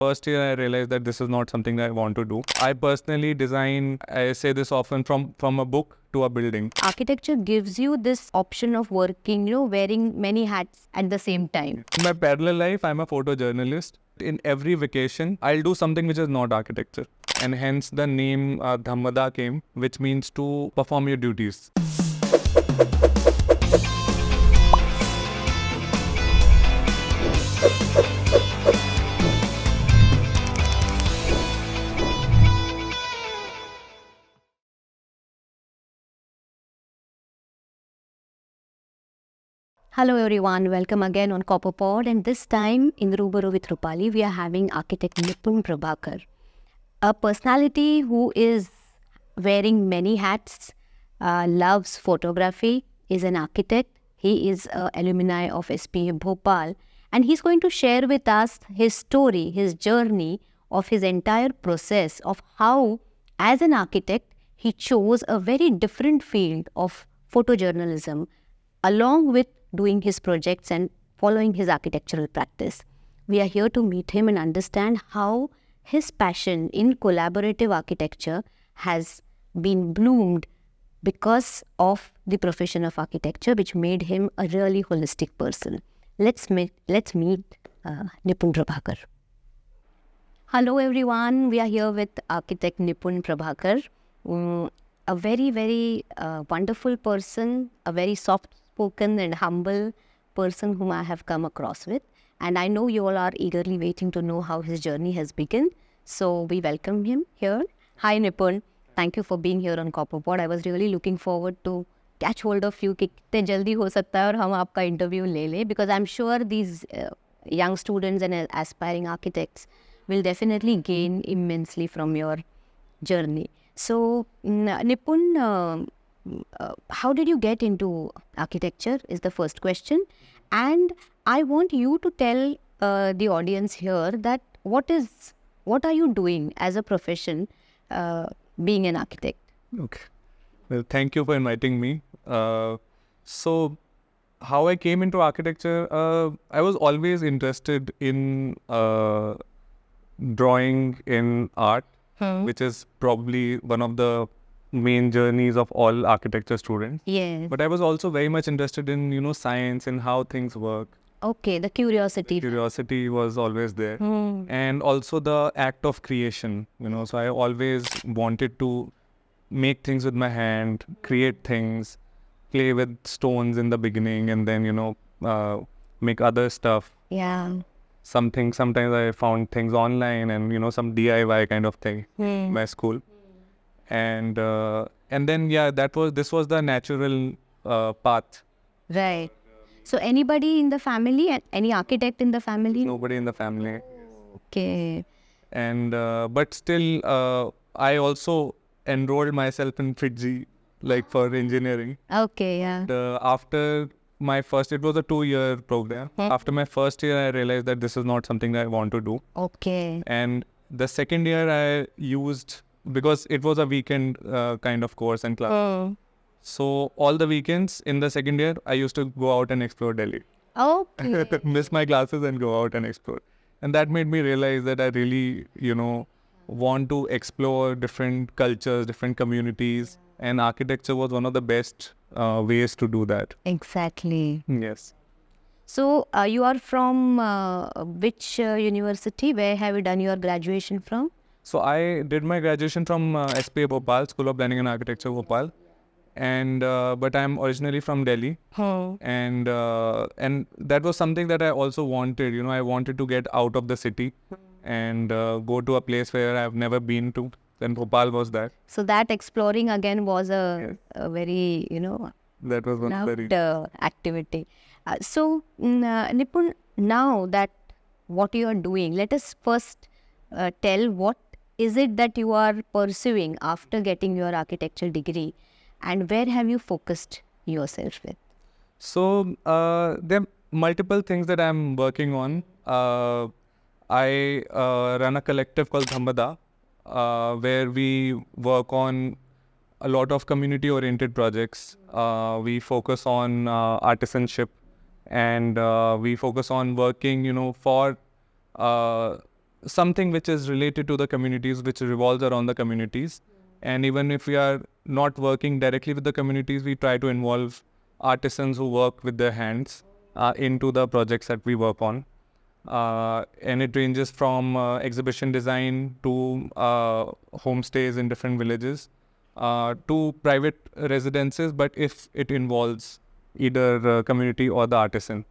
First year, I realized that this is not something that I want to do. I personally design, I say this often, from a book to a building. Architecture gives you this option of working, wearing many hats at the same time. In my parallel life, I'm a photojournalist. In every vacation, I'll do something which is not architecture. And hence the name Dhammada came, which means to perform your duties. Hello everyone, welcome again on Copperpod, and this time in Rubaru with Rupali, we are having architect Nipun Prabhakar, a personality who is wearing many hats, loves photography, is an architect. He is an alumni of SPA Bhopal, and he's going to share with us his story, his journey of his entire process of how, as an architect, he chose a very different field of photojournalism along with doing his projects and following his architectural practice. We are here to meet him and understand how his passion in collaborative architecture has been bloomed because of the profession of architecture, which made him a really holistic person. Let's meet Nipun Prabhakar. Hello everyone, we are here with architect Nipun Prabhakar. A very, very wonderful person, a very soft-spoken and humble person whom I have come across with. And I know you all are eagerly waiting to know how his journey has begun. So we welcome him here. Hi Nipun, thank you for being here on Copperpod. I was really looking forward to catch hold of you कि कितने जल्दी हो सकता है और हम आपका interview ले लें, because I'm sure these young students and aspiring architects will definitely gain immensely from your journey. So, Nipun, how did you get into architecture is the first question. And I want you to tell the audience here that what are you doing as a profession being an architect? Okay. Well, thank you for inviting me. So, how I came into architecture, I was always interested in drawing, in art, which is probably one of the main journeys of all architecture students. Yes. But I was also very much interested in, science and how things work. Okay, the curiosity. Curiosity was always there. And also the act of creation, so I always wanted to make things with my hand, create things, play with stones in the beginning, and then, make other stuff. Yeah. Sometimes I found things online and, some DIY kind of thing in my school. And then, this was the natural path. Right. So anybody in the family, any architect in the family? Nobody in the family. Okay. And, but still, I also enrolled myself in FITGI, for engineering. Okay, yeah. And, after my first, it was a 2-year program. After my first year, I realized that this is not something that I want to do. Okay. And the second year I used, because it was a weekend kind of course and class. So all the weekends in the second year, I used to go out and explore Delhi. Okay. Miss my classes and go out and explore. And that made me realize that I really, want to explore different cultures, different communities. And architecture was one of the best ways to do that. Exactly. Yes. So you are from which university? Where have you done your graduation from? So I did my graduation from SPA Bhopal, School of Planning and Architecture Bhopal. And but I'm originally from Delhi. And that was something that I also wanted. I wanted to get out of the city and go to a place where I've never been to. Then Bhopal was that. So that exploring again was a very, That was one loved activity. So Nipun, now that what you are doing, let us first tell what is it that you are pursuing after getting your architecture degree, and where have you focused yourself with? So there are multiple things that I'm working on. I run a collective called Dhammada, where we work on a lot of community-oriented projects. We focus on artisanship, and we focus on working, for something which is related to the communities, which revolves around the communities. And even if we are not working directly with the communities, we try to involve artisans who work with their hands into the projects that we work on. And it ranges from exhibition design to homestays in different villages to private residences, but if it involves either the community or the artisan.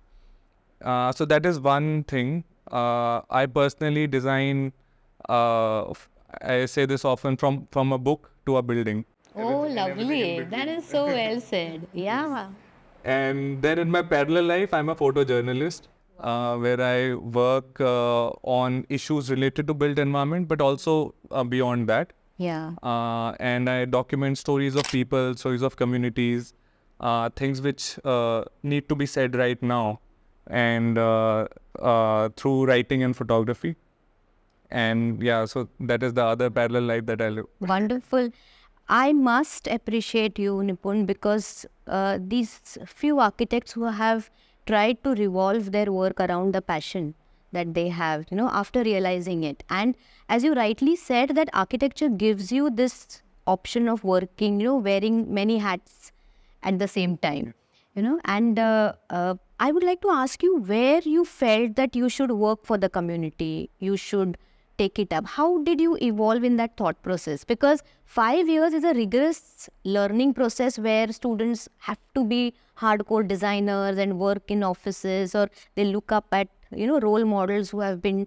So that is one thing. I personally design, I say this often, from a book to a building. Oh, lovely. That is so well said. Yeah. And then in my parallel life, I'm a photojournalist, where I work on issues related to built environment, but also beyond that. Yeah. And I document stories of people, stories of communities, things which need to be said right now, and through writing and photography. And yeah, so that is the other parallel life that I live. Wonderful. I must appreciate you, Nipun, because these few architects who have tried to revolve their work around the passion that they have, after realizing it. And as you rightly said, that architecture gives you this option of working, wearing many hats at the same time, and I would like to ask you where you felt that you should work for the community, you should take it up. How did you evolve in that thought process? Because 5 years is a rigorous learning process where students have to be hardcore designers and work in offices, or they look up at, role models who have been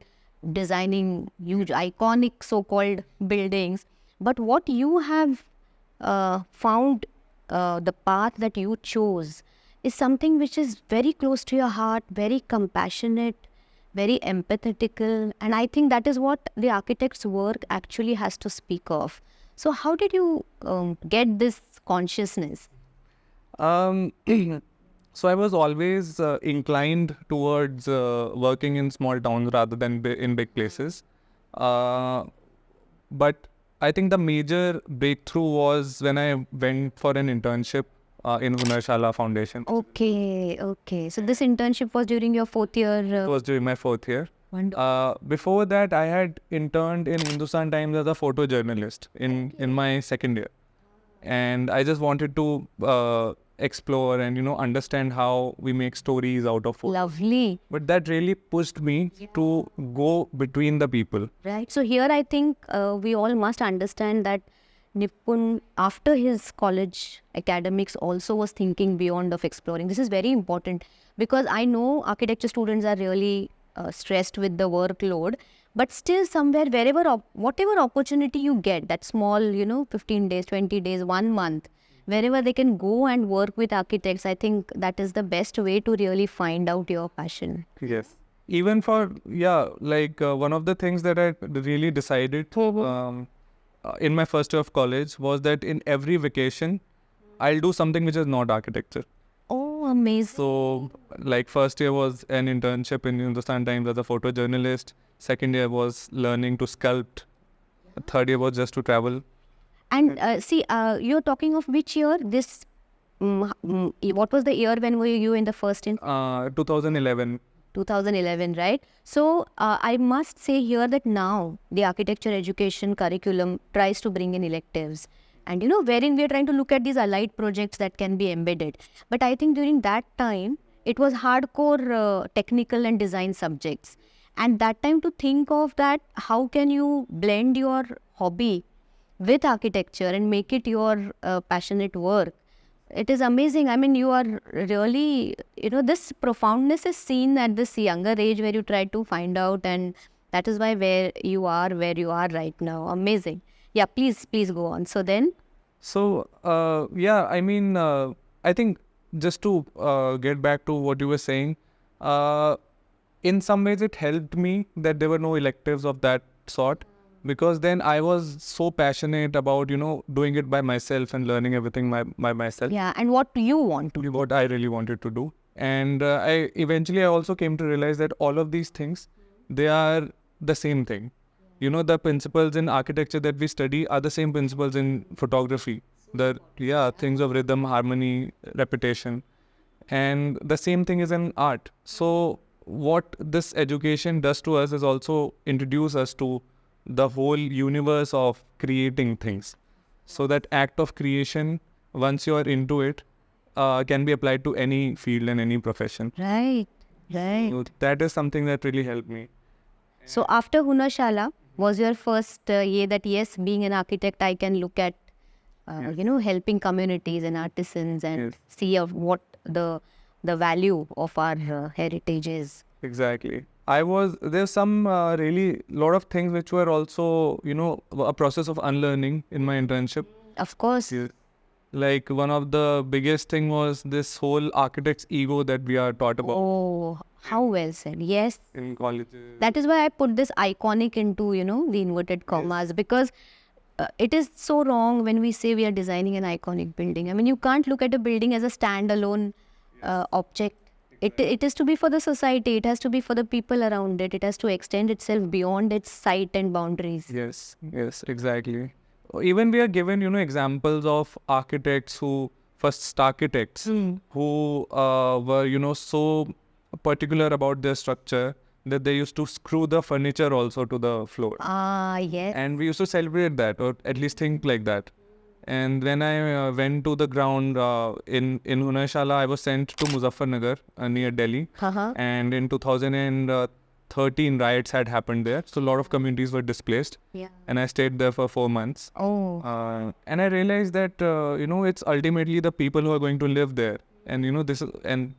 designing huge, iconic so-called buildings. But what you have found, the path that you chose, is something which is very close to your heart, very compassionate, very empathetical, and I think that is what the architect's work actually has to speak of. So how did you get this consciousness? So I was always inclined towards working in small towns rather than in big places. But I think the major breakthrough was when I went for an internship in Hunarshala Foundation. Okay. So this internship was during your 4th year? It was during my 4th year. Wonderful. Before that, I had interned in Hindustan Times as a photojournalist in my 2nd year. And I just wanted to explore and, understand how we make stories out of photos. Lovely. But that really pushed me to go between the people. Right. So here I think we all must understand that Nipun, after his college academics, also was thinking beyond of exploring. This is very important because I know architecture students are really stressed with the workload, but still somewhere, whatever opportunity you get, that small, 15 days, 20 days, 1 month, wherever they can go and work with architects, I think that is the best way to really find out your passion. Yes. Even for, one of the things that I really decided in my first year of college was that in every vacation, I'll do something which is not architecture. Oh, amazing. So, first year was an internship in Hindustan Times as a photojournalist. 2nd year was learning to sculpt. 3rd year was just to travel. And you're talking of which year? This, what was the year when were you in the first? 2011. 2011, right? So I must say here that now the architecture education curriculum tries to bring in electives, and wherein we are trying to look at these allied projects that can be embedded. But I think during that time it was hardcore technical and design subjects, and that time to think of that, how can you blend your hobby with architecture and make it your passionate work? It is amazing. I mean, you are really, this profoundness is seen at this younger age where you try to find out, and that is why where you are right now. Amazing. Yeah, please go on. So then? So, I think just to get back to what you were saying, in some ways it helped me that there were no electives of that sort. Because then I was so passionate about, doing it by myself and learning everything by myself. Yeah, and what do you want to do? What I really wanted to do. And I also came to realize that all of these things, they are the same thing. The principles in architecture that we study are the same principles in photography. Things of rhythm, harmony, repetition. And the same thing is in art. So what this education does to us is also introduce us to the whole universe of creating things. So that act of creation, once you are into it, can be applied to any field and any profession. Right. So that is something that really helped me. So after Hunashala, was your first that yes, being an architect, I can look at, helping communities and artisans and see of what the value of our heritage is. Exactly. There's some really lot of things which were also, a process of unlearning in my internship. Of course. Yes. Like one of the biggest thing was this whole architect's ego that we are taught about. Oh, how well said. Yes. In colleges. That is why I put this iconic into, the inverted commas, because it is so wrong when we say we are designing an iconic building. I mean, you can't look at a building as a standalone object. It is to be for the society. It has to be for the people around it. It has to extend itself beyond its site and boundaries. Yes, exactly. Even we are given, examples of architects first architects who were, so particular about their structure that they used to screw the furniture also to the floor. Ah, yes. And we used to celebrate that, or at least think like that. And when I went to the ground in Hunashala, I was sent to Muzaffarnagar near Delhi. And in 2013, riots had happened there. So a lot of communities were displaced. Yeah. And I stayed there for 4 months. Oh. And I realized that, it's ultimately the people who are going to live there. And, and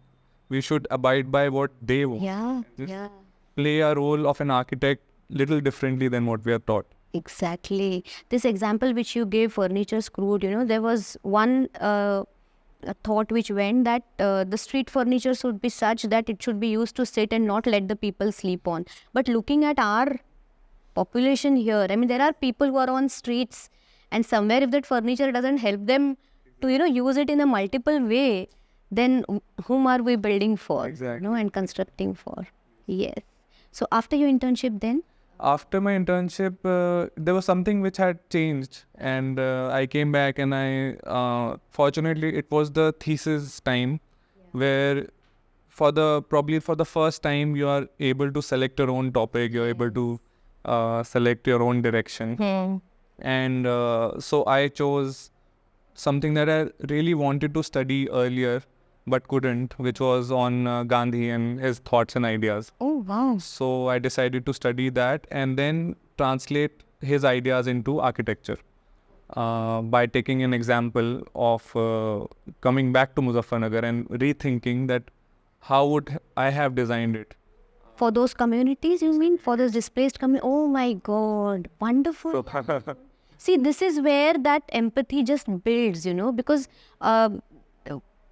we should abide by what they want. Yeah. Play a role of an architect little differently than what we are taught. Exactly. This example which you gave, furniture screwed, there was one thought which went that the street furniture should be such that it should be used to sit and not let the people sleep on. But looking at our population here, I mean, there are people who are on streets, and somewhere if that furniture doesn't help them to, use it in a multiple way, then whom are we building for? Exactly. And constructing for. Yes. So after your internship then? After my internship, there was something which had changed, and I came back, and fortunately, it was the thesis time, where probably for the first time, you are able to select your own topic, you're able to select your own direction. And so I chose something that I really wanted to study earlier, but couldn't, which was on Gandhi and his thoughts and ideas. Oh, wow. So I decided to study that and then translate his ideas into architecture by taking an example of coming back to Muzaffarnagar and rethinking that how would I have designed it. For those communities, you mean? For those displaced communities? Oh my God, wonderful. See, this is where that empathy just builds, because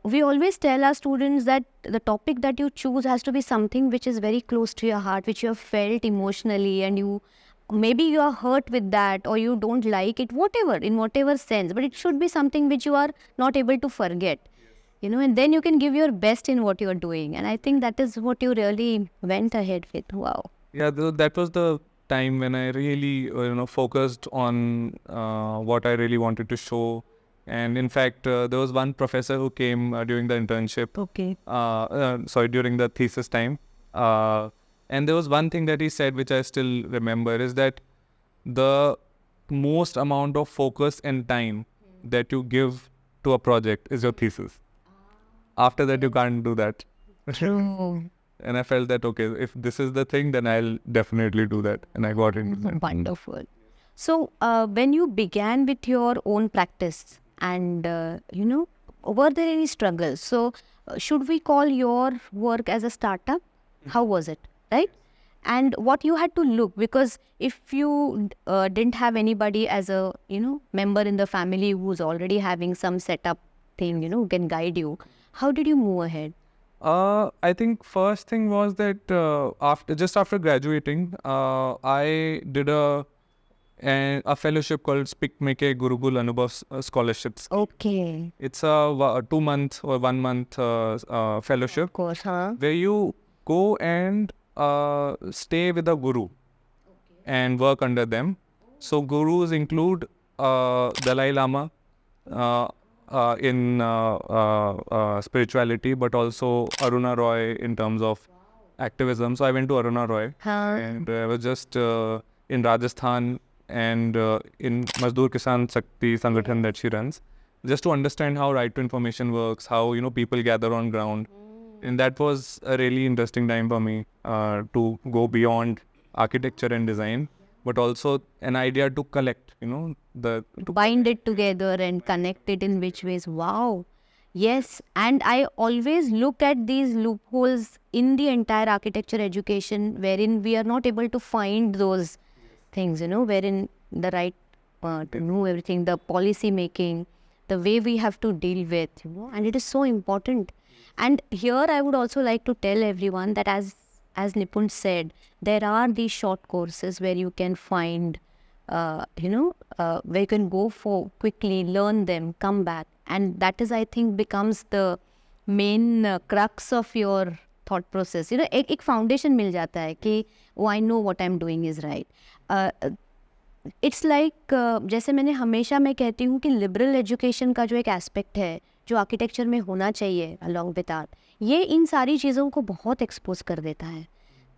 we always tell our students that the topic that you choose has to be something which is very close to your heart, which you have felt emotionally, and maybe you are hurt with that, or you don't like it, in whatever sense, but it should be something which you are not able to forget, and then you can give your best in what you are doing. And I think that is what you really went ahead with. Wow. Yeah, that was the time when I really, focused on what I really wanted to show. And in fact, there was one professor who came during the internship. Okay. During the thesis time. And there was one thing that he said, which I still remember, is that the most amount of focus and time that you give to a project is your thesis. After that, you can't do that. True. And I felt that, okay, if this is the thing, then I'll definitely do that. And I got into that. Wonderful. So, when you began with your own practice, and, were there any struggles? So, should we call your work as a startup? How was it, right? And what you had to look, because if you didn't have anybody as a, member in the family who's already having some setup thing, who can guide you, how did you move ahead? I think first thing was that after graduating, I did a fellowship called Spikmeke Gurukul Anubhav Scholarships. Okay. It's a 2 month or 1 month fellowship. Of course, huh? Where you go and stay with a guru and work under them. So gurus include Dalai Lama in spirituality, but also Aruna Roy in terms of activism. So I went to Aruna Roy, and I was just in Rajasthan and in Mazdoor Kisan Shakti Sangathan that she runs, just to understand how right to information works, how people gather on ground, and that was a really interesting time for me to go beyond architecture and design, but also an idea to collect, to bind it together and connect it in which ways. Wow. Yes, and I always look at these loopholes in the entire architecture education wherein we are not able to find those things, wherein the right to know everything, the policy making, the way we have to deal with, and it is so important. And here I would also like to tell everyone that as Nipun said, there are these short courses where you can find, where you can go for quickly, learn them, come back. And that is, I think, becomes the main crux of your thought process. एक foundation मिल जाता है कि I know what I'm doing is right. It's like जैसे मैंने हमेशा मैं कहती हूँ कि liberal education का जो एक aspect है जो आर्किटेक्चर में होना चाहिए along with art, ये इन सारी चीज़ों को बहुत expose कर देता है.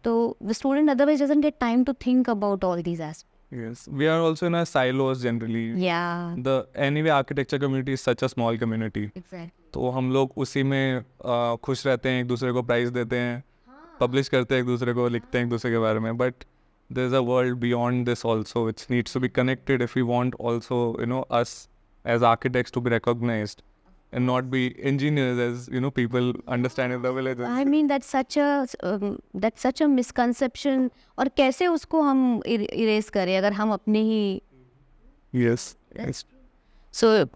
तो the student otherwise doesn't get time to think about all these aspects. Yes, we are also in our silos generally. Yeah. The anyway architecture community is such a small community. Exactly. तो हम लोग उसी में खुश रहते हैं, एक दूसरे को प्राइज देते हैं, पब्लिश करते हैं, एक दूसरे को लिखते हैं एक दूसरे के बारे में. But there is a world beyond this also which needs to be connected if we want also us as architects to be recognized and not be engineers as people understand in the villages. I mean that's such a misconception. और कैसे उसको हम erase करें अगर हम अपने ही. Yes. Yes. So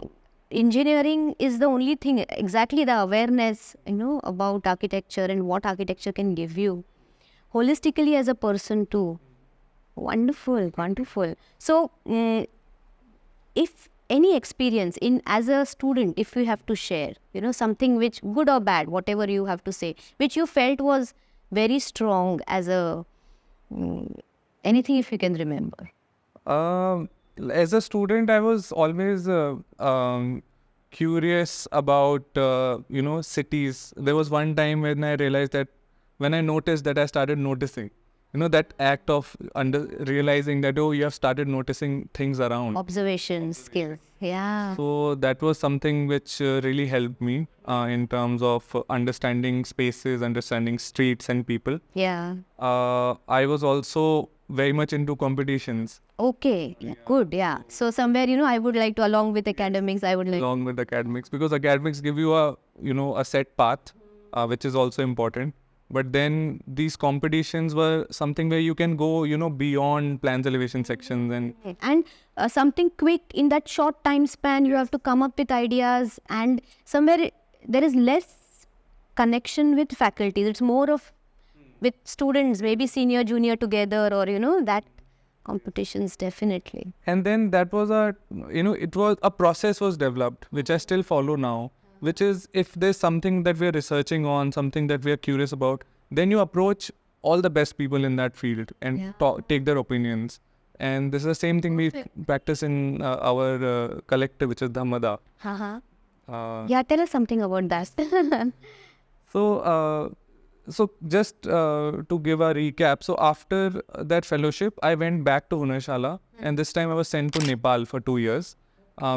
engineering is the only thing, exactly the awareness about architecture and what architecture can give you holistically as a person too. Wonderful. So if any experience as a student, if you have to share something which, good or bad, whatever you have to say, which you felt was very strong as a anything, if you can remember. As a student, I was always curious about cities. There was one time when I realized that when I noticed that, I started noticing that act of realizing that you have started noticing things around. Observation skills. Yeah. So that was something which really helped me in terms of understanding spaces, understanding streets and people. Yeah. I was also very much into competitions. Okay. Yeah. Good. Yeah. So somewhere, I would like to, along with academics, along with academics, because academics give you a set path, which is also important. But then these competitions were something where you can go, beyond plans elevation sections and something quick in that short time span. You have to come up with ideas, and somewhere there is less connection with faculty. It's more of with students, maybe senior, junior together, or that competitions definitely. And then that was a process was developed, which I still follow now. Which is, if there's something that we're researching on, something that we're curious about, then you approach all the best people in that field and take their opinions. And this is the same thing we practice in our collective, which is Dhammada. Yeah, tell us something about that. So just to give a recap, so after that fellowship, I went back to Hunarshala, and this time I was sent to Nepal for 2 years.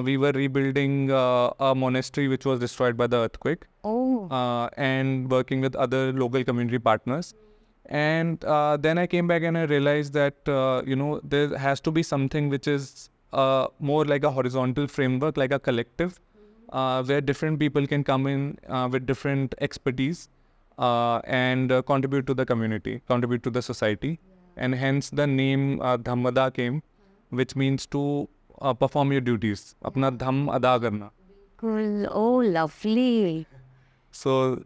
We were rebuilding a monastery which was destroyed by the earthquake. And working with other local community partners. And then I came back and I realized that, there has to be something which is more like a horizontal framework, like a collective, where different people can come in with different expertise and contribute to the community, contribute to the society. And hence the name Dhammada came, which means to perform your duties, apna dham ada karna. Oh, lovely. So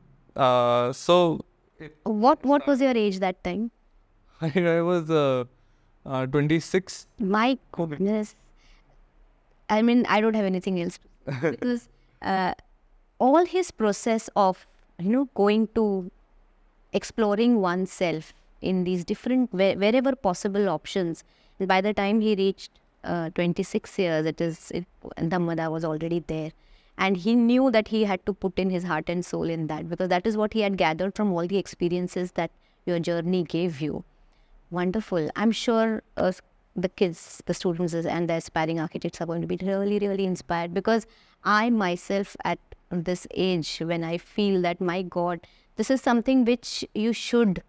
what was your age that time? I was 26. My goodness. I mean, I don't have anything else to say, because all his process of going to exploring oneself in these different wherever possible options. By the time he reached 26 years, Dhammada was already there. And he knew that he had to put in his heart and soul in that, because that is what he had gathered from all the experiences that your journey gave you. Wonderful. I'm sure the kids, the students and the aspiring architects are going to be really, really inspired, because I myself at this age, when I feel that, my God, this is something which you should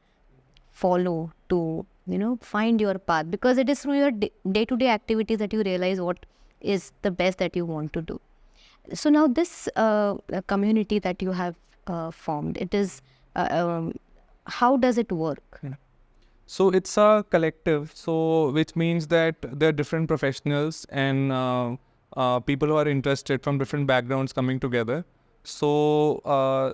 follow to, find your path, because it is through your day-to-day activities that you realize what is the best that you want to do. So now this community that you have formed, it is, how does it work? So it's a collective, so which means that there are different professionals and people who are interested from different backgrounds coming together. So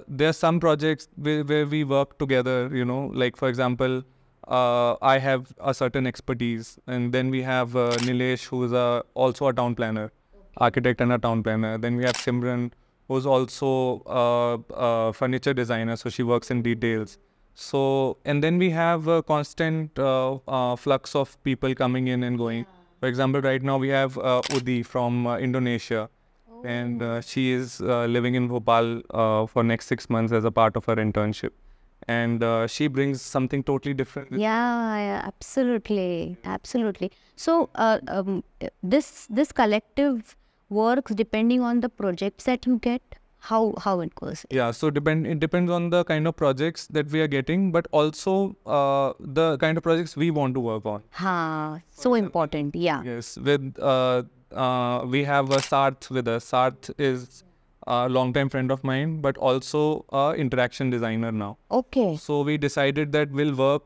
there are some projects where we work together, like for example, I have a certain expertise, and then we have Nilesh, who is also a town planner, architect and a town planner. Then we have Simran, who's also a furniture designer, so she works in details. So, and then we have a constant flux of people coming in and going. For example, right now we have Udi from Indonesia, and she is living in Bhopal for next 6 months as a part of her internship. And she brings something totally different. Yeah, absolutely. So this collective works depending on the projects that you get. How it goes? Yeah, so it depends on the kind of projects that we are getting, but also the kind of projects we want to work on. So important. Yeah. Yes, with we have Sarth with us. Sarth is a long-time friend of mine, but also a interaction designer now. Okay. So we decided that we'll work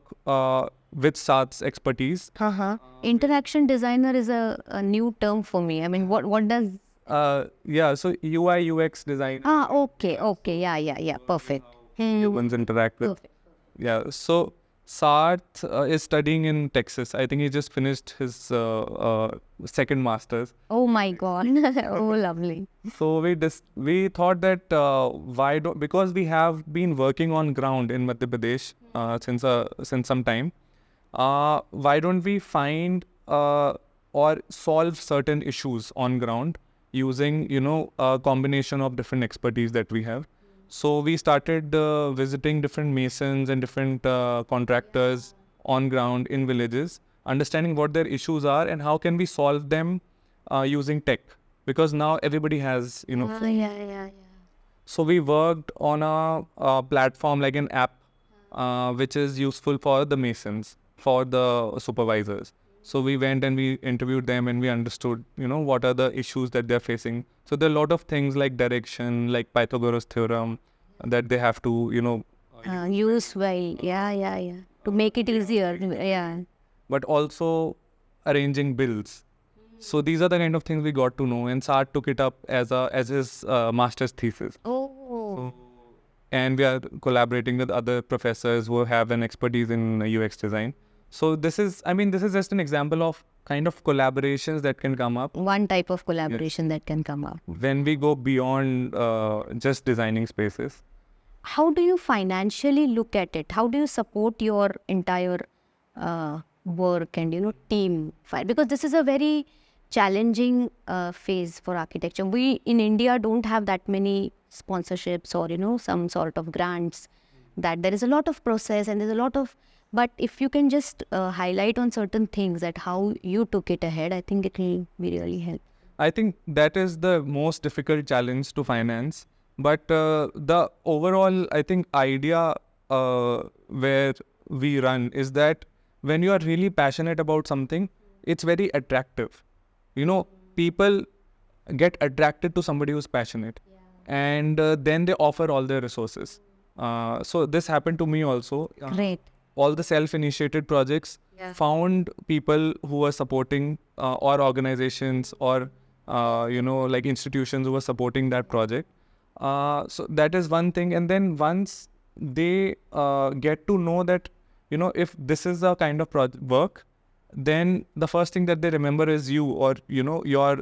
with Sarth's expertise. Interaction designer is a new term for me. I mean, what does? Yeah, so UI UX design. Okay. Yeah. Perfect. Humans interact with. Perfect. Yeah, so Sarth is studying in Texas. I think he just finished his second master's. Oh my God! Oh, lovely. So we thought that because we have been working on ground in Madhya Pradesh since some time, why don't we find or solve certain issues on ground using a combination of different expertise that we have. So we started visiting different masons and different contractors on ground in villages, understanding what their issues are and how can we solve them using tech, because now everybody has Yeah. So we worked on a platform like an app which is useful for the masons, for the supervisors. So we went and we interviewed them and we understood, what are the issues that they're facing. So there are a lot of things like direction, like Pythagoras theorem, that they have to, Use well. Yeah. To make it easier. Yeah. but also arranging bills. So these are the kind of things we got to know, and Sart took it up as his master's thesis. Oh. And we are collaborating with other professors who have an expertise in UX design. So this is just an example of kind of collaborations that can come up One type of collaboration that can come up. when we go beyond just designing spaces. How do you financially look at it? How do you support your entire work and team? Because this is a very challenging phase for architecture. We in India don't have that many sponsorships or some sort of grants. That there is a lot of process and there's a lot of. But if you can just highlight on certain things that how you took it ahead, I think it will be really helpful. I think that is the most difficult challenge to finance. But the overall, I think, idea where we run is that when you are really passionate about something, it's very attractive. People get attracted to somebody who's passionate, and then they offer all their resources. So this happened to me also. Great. All the self-initiated projects found people who were supporting or organizations or like institutions who were supporting that project. So that is one thing. And then once they get to know that if this is a kind of work, then the first thing that they remember is you or your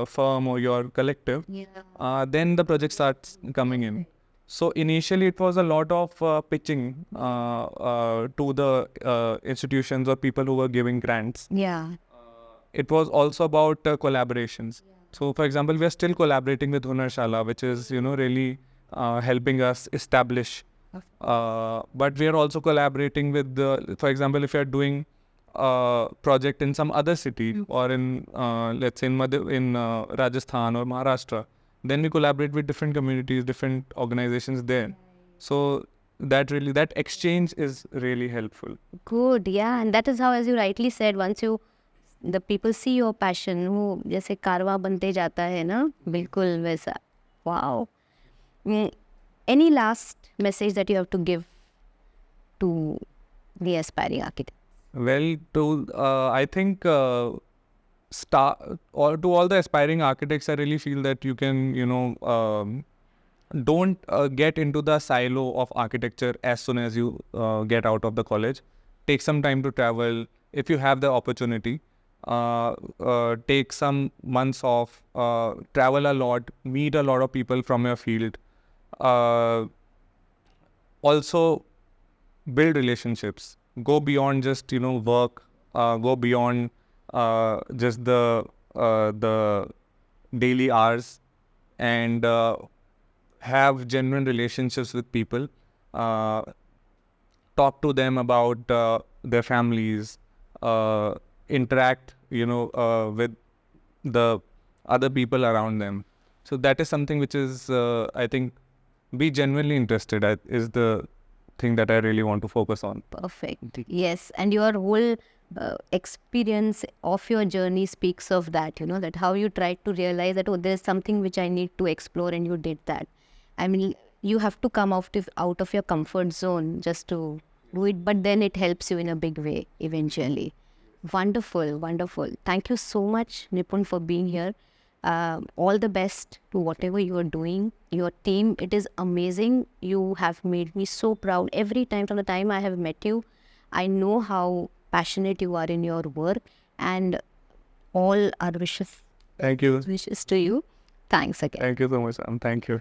firm or your collective. Then the project starts coming in. So initially it was a lot of pitching to the institutions or people who were giving grants. It was also about collaborations. So for example, we are still collaborating with Hunarshala, which is really helping us establish But we are also collaborating with for example, if you are doing a project in some other city or in, let's say in Rajasthan or Maharashtra, then we collaborate with different communities, different organizations there. So that exchange is really helpful. Good, yeah. And that is how, as you rightly said, once the people see your passion, वो जैसे कारवा बनते जाता है ना, बिल्कुल वैसा. Wow. Any last message that you have to give to the aspiring architect? Well, I think to all the aspiring architects, I really feel that you can, don't get into the silo of architecture as soon as you get out of the college. Take some time to travel if you have the opportunity. Take some months off, travel a lot, meet a lot of people from your field. Also, build relationships. Go beyond just work. Go beyond just the daily hours, and have genuine relationships with people. Talk to them about their families. Interact, with the other people around them. So that is something which is, I think, be genuinely interested is the thing that I really want to focus on. Perfect. Yes. And your whole experience of your journey speaks of that, that how you tried to realize that, there's something which I need to explore, and you did that. I mean, you have to come out of your comfort zone just to do it, but then it helps you in a big way eventually. Wonderful, wonderful. Thank you so much, Nipun, for being here. All the best to whatever you are doing. Your team, it is amazing. You have made me so proud. Every time from the time I have met you, I know how passionate you are in your work, and all our wishes. Thank you. Wishes to you. Thanks again. Thank you so much, Sam. Thank you.